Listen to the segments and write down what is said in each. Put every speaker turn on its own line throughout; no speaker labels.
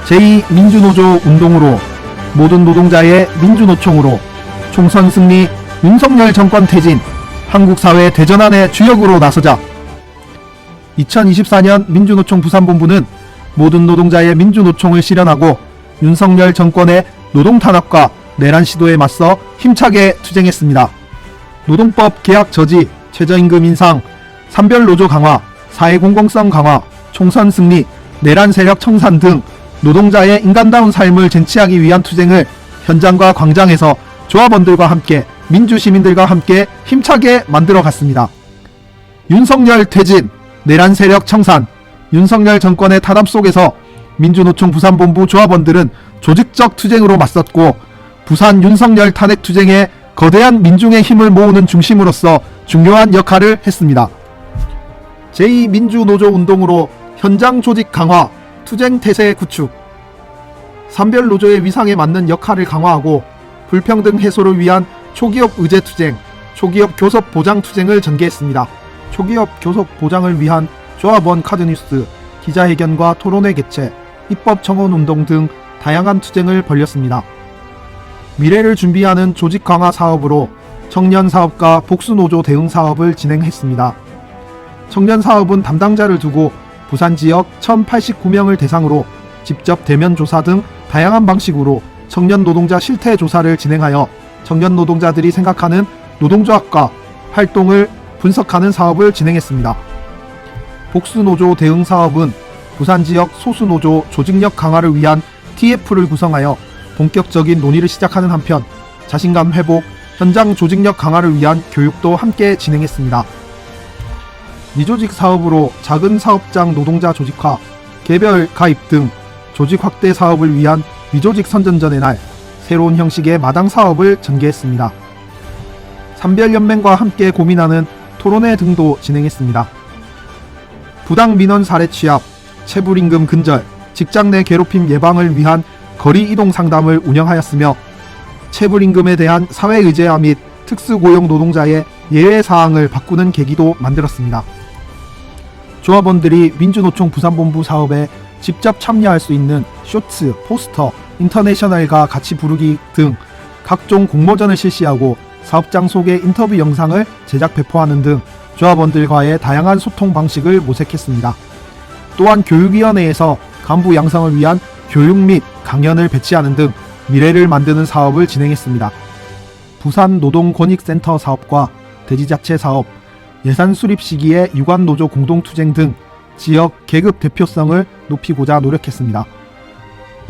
제2민주노조 운동으로 모든 노동자의 민주노총으로 총선 승리, 윤석열 정권 퇴진, 한국사회 대전환의 주역으로 나서자. 2024년 민주노총 부산본부는 모든 노동자의 민주노총을 실현하고 윤석열 정권의 노동탄압과 내란 시도에 맞서 힘차게 투쟁했습니다. 노동법 계약 저지, 최저임금 인상, 산별노조 강화, 사회공공성 강화, 총선 승리, 내란 세력 청산 등 노동자의 인간다운 삶을 쟁취하기 위한 투쟁을 현장과 광장에서 조합원들과 함께 민주시민들과 함께 힘차게 만들어 갔습니다. 윤석열 퇴진, 내란 세력 청산, 윤석열 정권의 탄압 속에서 민주노총 부산본부 조합원들은 조직적 투쟁으로 맞섰고 부산 윤석열 탄핵 투쟁에 거대한 민중의 힘을 모으는 중심으로서 중요한 역할을 했습니다. 제2민주노조 운동으로 현장 조직 강화, 투쟁 태세 구축, 산별노조의 위상에 맞는 역할을 강화하고 불평등 해소를 위한 초기업 의제 투쟁, 초기업 교섭 보장 투쟁을 전개했습니다. 초기업 교섭 보장을 위한 조합원 카드뉴스, 기자회견과 토론회 개최, 입법 청원 운동 등 다양한 투쟁을 벌였습니다. 미래를 준비하는 조직 강화 사업으로 청년 사업과 복수노조 대응 사업을 진행했습니다. 청년 사업은 담당자를 두고 부산 지역 1089명을 대상으로 직접 대면 조사 등 다양한 방식으로 청년 노동자 실태 조사를 진행하여 청년 노동자들이 생각하는 노동조합과 활동을 분석하는 사업을 진행했습니다. 복수노조 대응 사업은 부산 지역 소수노조 조직력 강화를 위한 TF를 구성하여 본격적인 논의를 시작하는 한편 자신감 회복, 현장 조직력 강화를 위한 교육도 함께 진행했습니다. 미조직 사업으로 작은 사업장 노동자 조직화, 개별 가입 등 조직 확대 사업을 위한 미조직 선전전의 날, 새로운 형식의 마당 사업을 전개했습니다. 산별연맹과 함께 고민하는 토론회 등도 진행했습니다. 부당 민원 사례 취합, 체불임금 근절, 직장 내 괴롭힘 예방을 위한 거리 이동 상담을 운영하였으며 체불임금에 대한 사회의제화 및 특수고용 노동자의 예외 사항을 바꾸는 계기도 만들었습니다. 조합원들이 민주노총 부산본부 사업에 직접 참여할 수 있는 쇼츠, 포스터, 인터내셔널과 같이 부르기 등 각종 공모전을 실시하고 사업장 소개 인터뷰 영상을 제작 배포하는 등 조합원들과의 다양한 소통 방식을 모색했습니다. 또한 교육위원회에서 간부 양성을 위한 교육 및 강연을 배치하는 등 미래를 만드는 사업을 진행했습니다. 부산 노동권익센터 사업과 대지자체 사업, 예산 수립 시기에 유관노조 공동투쟁 등 지역 계급 대표성을 높이고자 노력했습니다.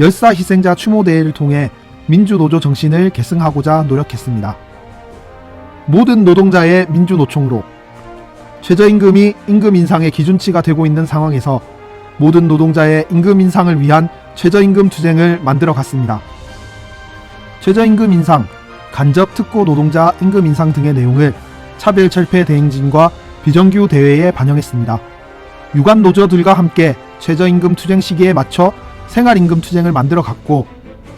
열사 희생자 추모대회를 통해 민주노조 정신을 계승하고자 노력했습니다. 모든 노동자의 민주노총으로 최저임금이 임금 인상의 기준치가 되고 있는 상황에서 모든 노동자의 임금 인상을 위한 최저임금 투쟁을 만들어 갔습니다. 최저임금 인상, 간접 특고 노동자 임금 인상 등의 내용을 차별철폐 대행진과 비정규 대회에 반영했습니다. 유관 노조들과 함께 최저임금 투쟁 시기에 맞춰 생활임금 투쟁을 만들어 갔고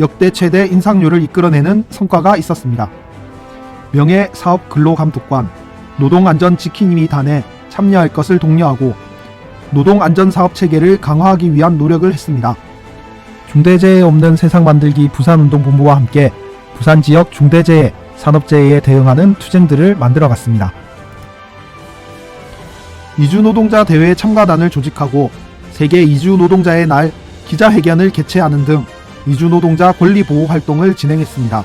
역대 최대 인상률을 이끌어내는 성과가 있었습니다. 명예사업근로감독관, 노동안전지킴이단에 참여할 것을 독려하고 노동안전사업체계를 강화하기 위한 노력을 했습니다. 중대재해 없는 세상 만들기 부산운동본부와 함께 부산 지역 중대재해, 산업재해에 대응하는 투쟁들을 만들어갔습니다. 이주노동자 대회 참가단을 조직하고 세계 이주노동자의 날 기자회견을 개최하는 등 이주노동자 권리보호 활동을 진행했습니다.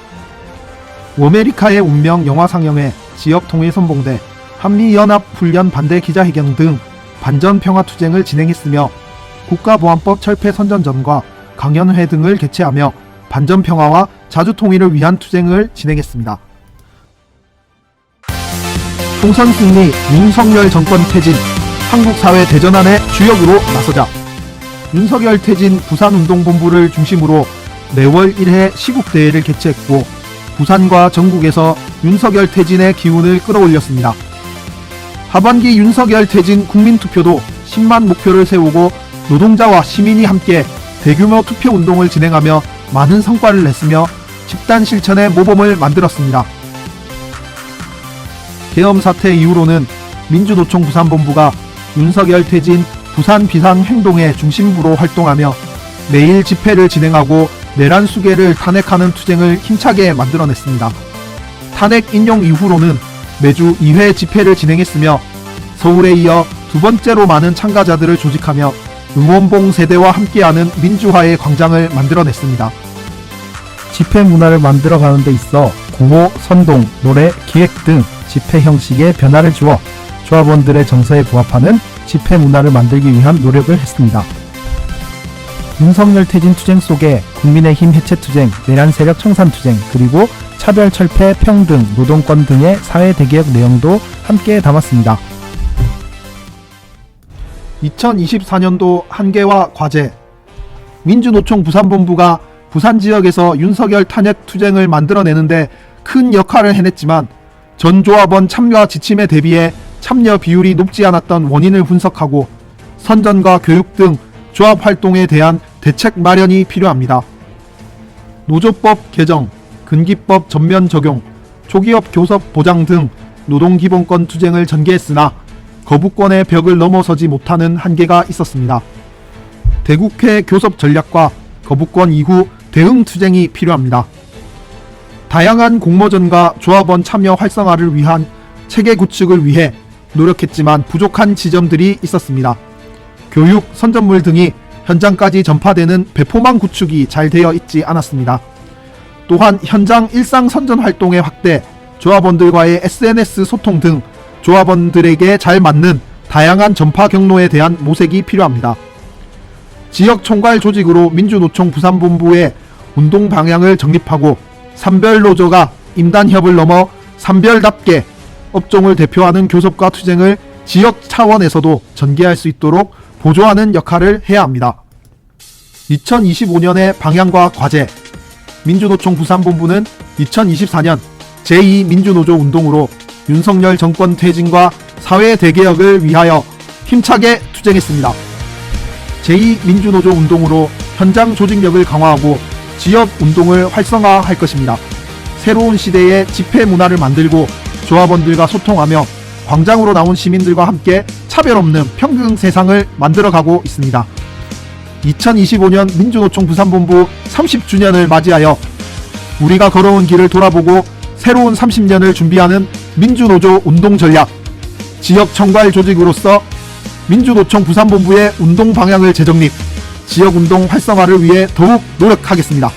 워메리카의 운명 영화 상영회, 지역통일선봉대, 한미연합훈련 반대 기자회견 등 반전평화투쟁을 진행했으며 국가보안법 철폐 선전전과 강연회 등을 개최하며 반전평화와 자주통일을 위한 투쟁을 진행했습니다. 총선 승리, 윤석열 정권 퇴진, 한국사회 대전환의 주역으로 나서자. 윤석열 퇴진 부산운동본부를 중심으로 매월 1회 시국대회를 개최했고 부산과 전국에서 윤석열 퇴진의 기운을 끌어올렸습니다. 하반기 윤석열 퇴진 국민투표도 10만 목표를 세우고 노동자와 시민이 함께 대규모 투표운동을 진행하며 많은 성과를 냈으며 집단 실천의 모범을 만들었습니다. 계엄 사태 이후로는 민주노총 부산본부가 윤석열 퇴진 부산 비상행동의 중심부로 활동하며 매일 집회를 진행하고 내란 수괴를 탄핵하는 투쟁을 힘차게 만들어냈습니다. 탄핵 인용 이후로는 매주 2회 집회를 진행했으며 서울에 이어 두 번째로 많은 참가자들을 조직하며 응원봉 세대와 함께하는 민주화의 광장을 만들어냈습니다.
집회 문화를 만들어가는 데 있어 구호, 선동, 노래, 기획 등 집회 형식에 변화를 주어 조합원들의 정서에 부합하는 집회 문화를 만들기 위한 노력을 했습니다. 윤석열 퇴진 투쟁 속에 국민의힘 해체 투쟁, 내란 세력 청산 투쟁, 그리고 차별 철폐, 평등, 노동권 등의 사회 대개혁 내용도 함께 담았습니다.
2024년도 한계와 과제. 민주노총 부산본부가 부산 지역에서 윤석열 탄핵 투쟁을 만들어내는데 큰 역할을 해냈지만 전 조합원 참여와 지침에 대비해 참여 비율이 높지 않았던 원인을 분석하고 선전과 교육 등 조합 활동에 대한 대책 마련이 필요합니다. 노조법 개정, 근기법 전면 적용, 초기업 교섭 보장 등 노동기본권 투쟁을 전개했으나 거부권의 벽을 넘어서지 못하는 한계가 있었습니다. 대국회 교섭 전략과 거부권 이후 대응 투쟁이 필요합니다. 다양한 공모전과 조합원 참여 활성화를 위한 체계 구축을 위해 노력했지만 부족한 지점들이 있었습니다. 교육, 선전물 등이 현장까지 전파되는 배포망 구축이 잘 되어 있지 않았습니다. 또한 현장 일상 선전 활동의 확대, 조합원들과의 SNS 소통 등 조합원들에게 잘 맞는 다양한 전파 경로에 대한 모색이 필요합니다. 지역 총괄 조직으로 민주노총 부산본부의 운동 방향을 정립하고 산별 노조가 임단협을 넘어 산별답게 업종을 대표하는 교섭과 투쟁을 지역 차원에서도 전개할 수 있도록 보조하는 역할을 해야 합니다. 2025년의 방향과 과제. 민주노총 부산본부는 2024년 제2민주노조 운동으로 윤석열 정권 퇴진과 사회 대개혁을 위하여 힘차게 투쟁했습니다. 제2민주노조 운동으로 현장 조직력을 강화하고 지역 운동을 활성화할 것입니다. 새로운 시대의 집회 문화를 만들고 조합원들과 소통하며 광장으로 나온 시민들과 함께 차별 없는 평등 세상을 만들어가고 있습니다. 2025년 민주노총 부산본부 30주년을 맞이하여 우리가 걸어온 길을 돌아보고 새로운 30년을 준비하는 민주노조 운동 전략, 지역 총괄 조직으로서 민주노총 부산본부의 운동 방향을 재정립, 지역 운동 활성화를 위해 더욱 노력하겠습니다.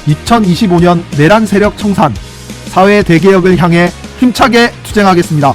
2025년 내란 세력 청산, 사회 대개혁을 향해 힘차게 투쟁하겠습니다.